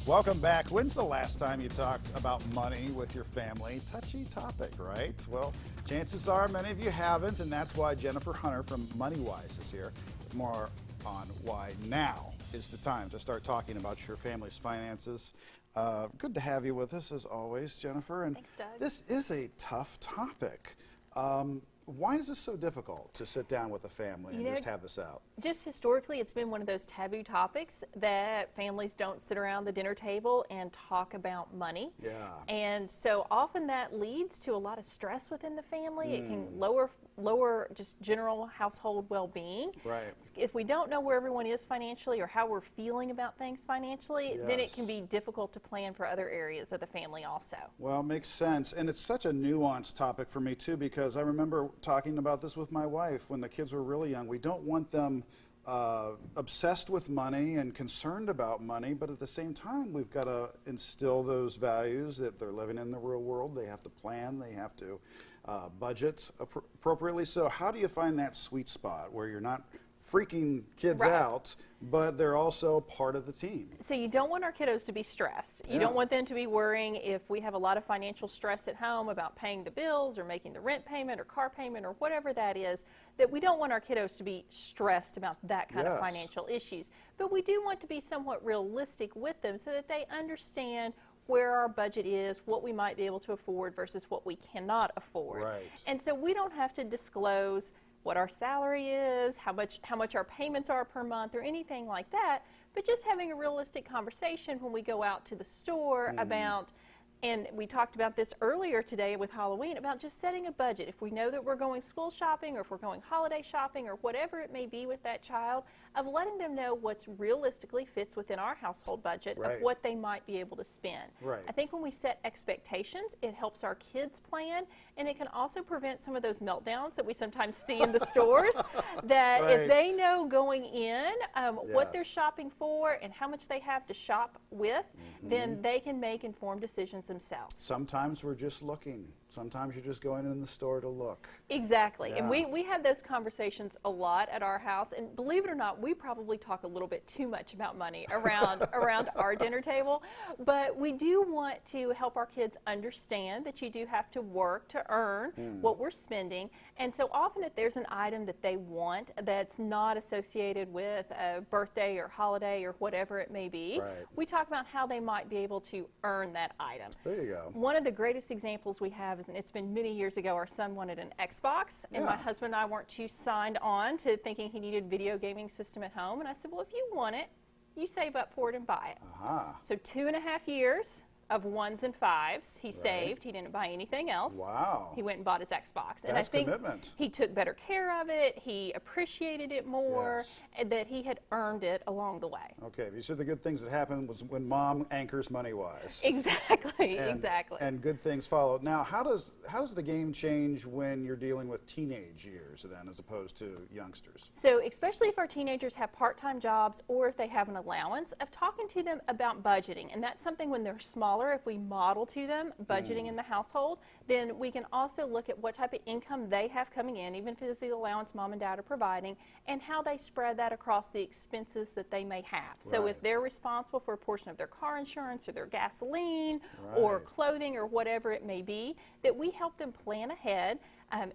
Welcome back. When's the last time you talked about money with your family? Touchy topic, right? Well, chances are many of you haven't, and that's why Jennifer Hunter from MoneyWise is here with more on why now is the time to start talking about your family's finances. Good to have you with us as always, Jennifer. And thanks, Doug. This is a tough topic. Why is this so difficult to sit down with a family and just have this out? Just historically, it's been one of those taboo topics that families don't sit around the dinner table and talk about money. Yeah. And so often that leads to a lot of stress within the family. It can lower just general household well-being. Right. If we don't know where everyone is financially or how we're feeling about things financially, then it can be difficult to plan for other areas of the family also. Well, makes sense. And it's such a nuanced topic for me too, because I remember talking about this with my wife when the kids were really young. We don't want them obsessed with money and concerned about money, but at the same time we've got to instill those values that they're living in the real world. They have to plan, they have to budget appropriately. So how do you find that sweet spot where you're not freaking kids out, but they're also part of the team? So you don't want our kiddos to be stressed. You don't want them to be worrying if we have a lot of financial stress at home about paying the bills or making the rent payment or car payment or whatever that is, that we don't want our kiddos to be stressed about that kind of financial issues. But we do want to be somewhat realistic with them so that they understand where our budget is, what we might be able to afford versus what we cannot afford. Right. And so we don't have to disclose what our salary is, how much our payments are per month or anything like that, but just having a realistic conversation when we go out to the store about, and we talked about this earlier today with Halloween, about just setting a budget. If we know that we're going school shopping or if we're going holiday shopping or whatever it may be with that child, of letting them know what's realistically fits within our household budget of what they might be able to spend. I think when we set expectations, it helps our kids plan, and it can also prevent some of those meltdowns that we sometimes see in the stores, that if they know going in what they're shopping for and how much they have to shop with, then they can make informed decisions themselves. Sometimes we're just looking. Sometimes you're just going in the store to look. Exactly. And we have those conversations a lot at our house. And believe it or not, we probably talk a little bit too much about money around our dinner table. But we do want to help our kids understand that you do have to work to earn what we're spending. And so often if there's an item that they want that's not associated with a birthday or holiday or whatever it may be, we talk about how they might be able to earn that item. There you go. One of the greatest examples we have is, and it's been many years ago, our son wanted an Xbox, and my husband and I weren't too signed on to thinking he needed a video gaming system at home. And I said, well, if you want it, you save up for it and buy it. So 2.5 years of 1s and 5s he saved. He didn't buy anything else. Wow. He went and bought his Xbox. And That's I think commitment. he took better care of it. He appreciated it more, and that he had earned it along the way. Okay, these are the good things that happen was when mom anchors MoneyWise. Exactly, And, exactly. And good things follow. Now, how does the game change when you're dealing with teenage years then, as opposed to youngsters? So especially if our teenagers have part-time jobs or if they have an allowance, of talking to them about budgeting. And that's something when they're smaller, if we model to them budgeting in the household, then we can also look at what type of income they have coming in, even if it's the allowance mom and dad are providing, and how they spread that across the expenses that they may have. So if they're responsible for a portion of their car insurance or their gasoline or clothing or whatever it may be, that we help them plan ahead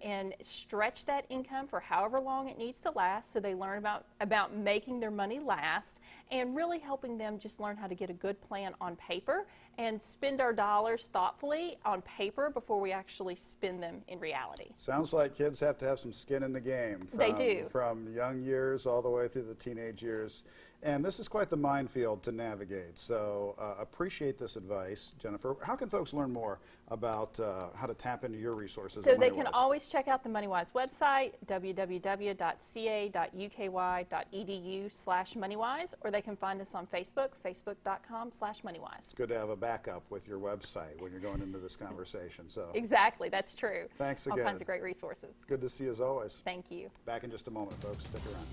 and stretch that income for however long it needs to last, so they learn about making their money last, and really helping them just learn how to get a good plan on paper and spend our dollars thoughtfully on paper before we actually spend them in reality. Sounds like kids have to have some skin in the game. They do. From young years all the way through the teenage years. And this is quite the minefield to navigate. So appreciate this advice, Jennifer. How can folks learn more about how to tap into your resources? So they can always check out the MoneyWise website, www.ca.uky.edu/MoneyWise, or they can find us on Facebook, facebook.com/MoneyWise. It's good to have a backup with your website when you're going into this conversation. So exactly, that's true. Thanks again. All kinds of great resources. Good to see you as always. Thank you. Back in just a moment, folks. Stick around.